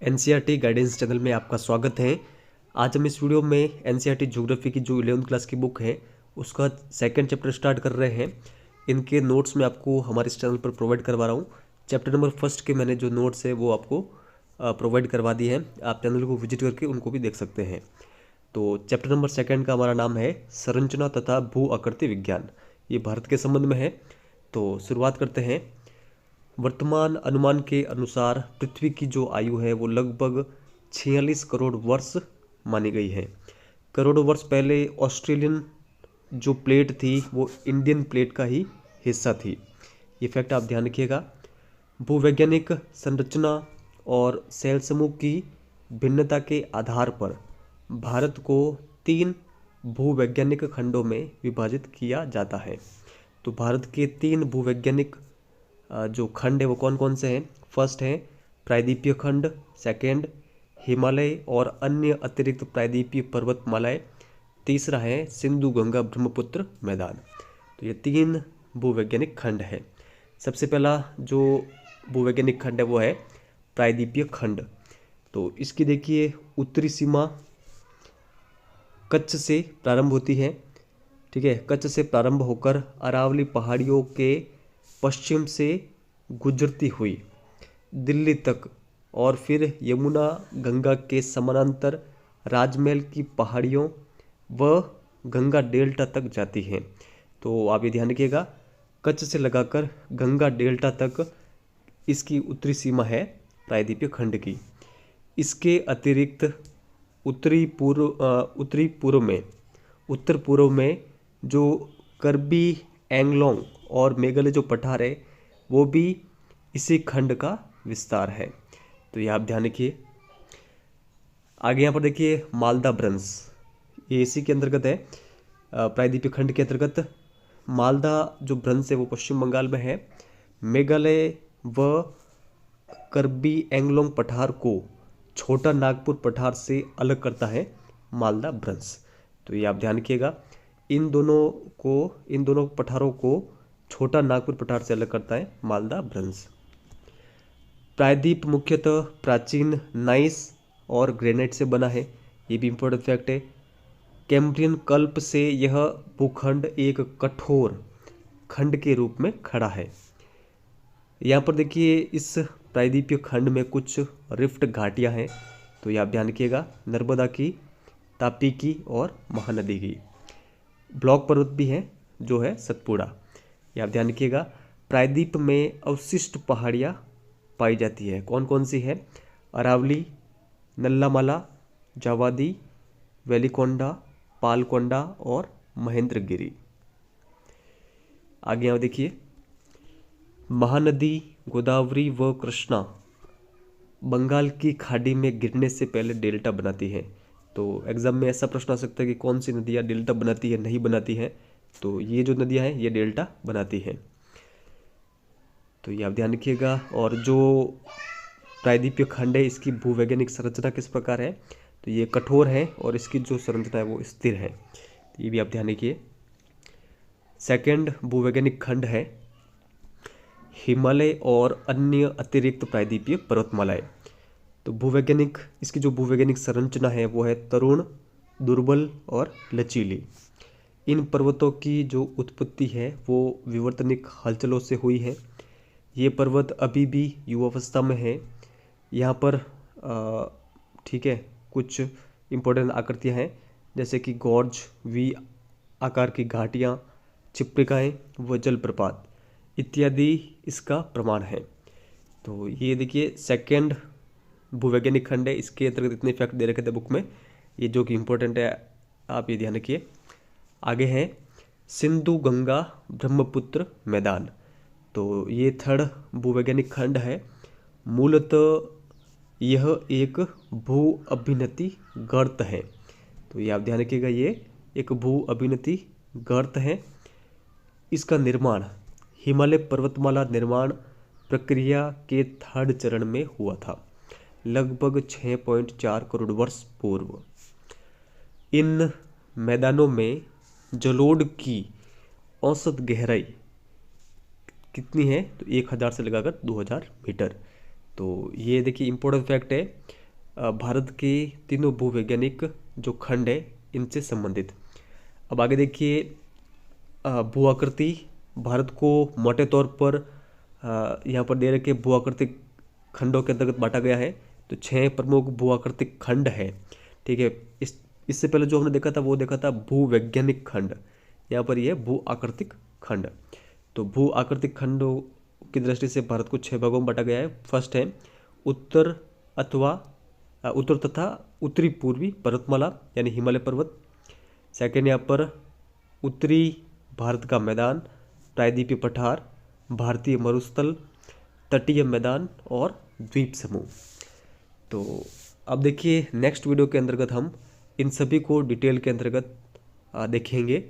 NCERT guidance channel में आपका स्वागत है। आज हम इस वीडियो में एनसीईआरटी ज्योग्राफी की जो 11th क्लास की बुक है उसका सेकंड चैप्टर स्टार्ट कर रहे हैं। इनके नोट्स मैं आपको हमारे इस चैनल पर प्रोवाइड करवा रहा हूँ। चैप्टर नंबर फर्स्ट के मैंने जो नोट्स है वो आपको प्रोवाइड करवा दिए हैं। आप चैनल को विजिट करके उनको भी देख सकते हैं। तो चैप्टर नंबर सेकंड का हमारा नाम है संरचना तथा भू आकृति विज्ञान। ये भारत के संबंध में है। तो शुरुआत करते हैं। वर्तमान अनुमान के अनुसार पृथ्वी की जो आयु है वो लगभग 46 करोड़ वर्ष मानी गई है। करोड़ों वर्ष पहले ऑस्ट्रेलियन जो प्लेट थी वो इंडियन प्लेट का ही हिस्सा थी। ये फैक्ट आप ध्यान रखिएगा। भूवैज्ञानिक संरचना और सेल समूह की भिन्नता के आधार पर भारत को 3 भूवैज्ञानिक खंडों में विभाजित किया जाता है। तो भारत के 3 भूवैज्ञानिक जो खंड है वो कौन कौन से हैं। फर्स्ट है प्रायद्वीपीय खंड, सेकंड हिमालय और अन्य अतिरिक्त प्रायद्वीपीय पर्वतमालाएं, तीसरा है सिंधु गंगा ब्रह्मपुत्र मैदान। तो ये 3 भूवैज्ञानिक खंड है। सबसे पहला जो भूवैज्ञानिक खंड है वो है प्रायद्वीपीय खंड। तो इसकी देखिए उत्तरी सीमा कच्छ से प्रारंभ होती है। ठीक है, कच्छ से प्रारंभ होकर अरावली पहाड़ियों के पश्चिम से गुजरती हुई दिल्ली तक और फिर यमुना गंगा के समानांतर राजमहल की पहाड़ियों व गंगा डेल्टा तक जाती हैं। तो आप ये ध्यान रखिएगा, कच्छ से लगाकर गंगा डेल्टा तक इसकी उत्तरी सीमा है प्रायद्वीपीय खंड की। इसके अतिरिक्त उत्तर पूर्व में जो कर्बी एंगलोंग और मेघालय जो पठार है वो भी इसी खंड का विस्तार है। तो ये आप ध्यान रखिए। आगे यहाँ पर देखिए मालदा ब्रंश, ये इसी के अंतर्गत है। प्रायद्वीपीय खंड के अंतर्गत मालदा जो ब्रंश है वो पश्चिम बंगाल में है। मेघालय व कर्बी एंगलोंग पठार को छोटा नागपुर पठार से अलग करता है मालदा ब्रंश। तो ये आप ध्यान रखिएगा, इन दोनों पठारों को छोटा नागपुर पठार से अलग करता है मालदा ब्रंश। प्रायद्वीप मुख्यतः प्राचीन नाइस और ग्रेनाइट से बना है। ये भी इंपॉर्टेंट फैक्ट है। कैम्ब्रियन कल्प से यह भूखंड एक कठोर खंड के रूप में खड़ा है। यहाँ पर देखिए इस प्रायद्वीपीय खंड में कुछ रिफ्ट घाटियाँ हैं। तो ये आप ध्यान रखिएगा, नर्मदा की, तापी की और महानदी की। ब्लॉक पर्वत भी है जो है सतपुड़ा। ये आप ध्यान रखिएगा। प्रायद्वीप में अवशिष्ट पहाड़ियाँ पाई जाती है। कौन कौन सी है? अरावली, नल्लामाला, जावादी, वेलिकोंडा, पालकोंडा और महेंद्रगिरी। आगे यहाँ देखिए महानदी गोदावरी व कृष्णा बंगाल की खाड़ी में गिरने से पहले डेल्टा बनाती है। तो एग्जाम में ऐसा प्रश्न आ सकता है कि कौन सी नदियाँ डेल्टा बनाती है, नहीं बनाती है। तो ये जो नदियाँ हैं ये डेल्टा बनाती हैं। तो ये आप ध्यान रखिएगा। और जो प्रायद्वीपीय खंड है इसकी भूवैज्ञानिक संरचना किस प्रकार है? तो ये कठोर है और इसकी जो संरचना है वो स्थिर है। तो ये भी आप ध्यान रखिए। सेकंड भूवैज्ञानिक खंड है हिमालय और अन्य अतिरिक्त प्रायद्वीपीय पर्वतमालाएं। तो इसकी जो भूवैज्ञानिक संरचना है वो है तरुण, दुर्बल और लचीली। इन पर्वतों की जो उत्पत्ति है वो विवर्तनिक हलचलों से हुई है। ये पर्वत अभी भी युवावस्था में है। यहाँ पर ठीक है, कुछ इम्पोर्टेंट आकृतियाँ हैं जैसे कि गॉर्ज, वी आकार की घाटियाँ, चिप्रिकाएँ व जलप्रपात इत्यादि इसका प्रमाण है। तो ये देखिए सेकंड भूवैज्ञानिक खंड है, इसके अंतर्गत इतने फैक्ट दे रखे थे बुक में, ये जो कि इम्पोर्टेंट है आप ये ध्यान रखिए। आगे है सिंधु गंगा ब्रह्मपुत्र मैदान। तो ये थर्ड भूवैज्ञानिक खंड है। मूलतः यह एक भू अभिनति गर्त है। तो ये आप ध्यान रखिएगा, ये एक भू अभिनति गर्त है। इसका निर्माण हिमालय पर्वतमाला निर्माण प्रक्रिया के थर्ड चरण में हुआ था, लगभग 6.4 करोड़ वर्ष पूर्व। इन मैदानों में जलोढ़ की औसत गहराई कितनी है? तो 1000 से लगाकर 2000 मीटर। तो ये देखिए इम्पोर्टेंट फैक्ट है। भारत के तीनों भूवैज्ञानिक जो खंड है इनसे संबंधित। अब आगे देखिए, भू आकृति। भारत को मोटे तौर पर यहाँ पर दे रखे भू आकृतिक खंडों के अंतर्गत बांटा गया है। तो 6 प्रमुख भू आकृतिक खंड है, ठीक है। इससे पहले जो हमने देखा था वो देखा था भूवैज्ञानिक खंड, यहाँ पर ये भू आकृतिक खंड। तो भू आकृतिक खंडों की दृष्टि से भारत को 6 भागों में बांटा गया है। फर्स्ट है उत्तर तथा उत्तरी पूर्वी पर्वतमाला यानी हिमालय पर्वत। सेकेंड यहाँ पर उत्तरी भारत का मैदान, प्रायद्वीपीय पठार, भारतीय मरुस्थल, तटीय मैदान और द्वीप समूह। तो अब देखिए नेक्स्ट वीडियो के अंतर्गत हम इन सभी को डिटेल के अंतर्गत देखेंगे।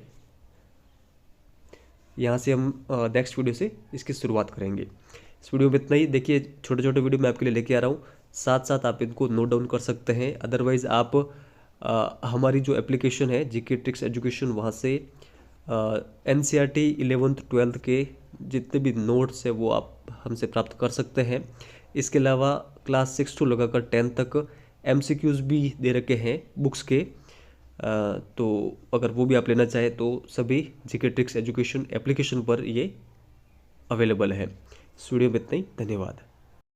यहाँ से हम नेक्स्ट वीडियो से इसकी शुरुआत करेंगे। इस वीडियो में इतना ही। देखिए छोटे छोटे वीडियो मैं आपके लिए लेके आ रहा हूँ, साथ साथ आप इनको नोट डाउन कर सकते हैं। अदरवाइज़ आप हमारी जो एप्लीकेशन है जीके ट्रिक्स एजुकेशन, वहाँ से NCERT 11th 12th के जितने भी नोट्स है वो आप हमसे प्राप्त कर सकते हैं। इसके अलावा क्लास 6 to लगाकर 10 तक MCQs भी दे रखे हैं बुक्स के। तो अगर वो भी आप लेना चाहें तो सभी जीके ट्रिक्स एजुकेशन एप्लीकेशन पर ये अवेलेबल है। इस वीडियो में इतना ही। धन्यवाद।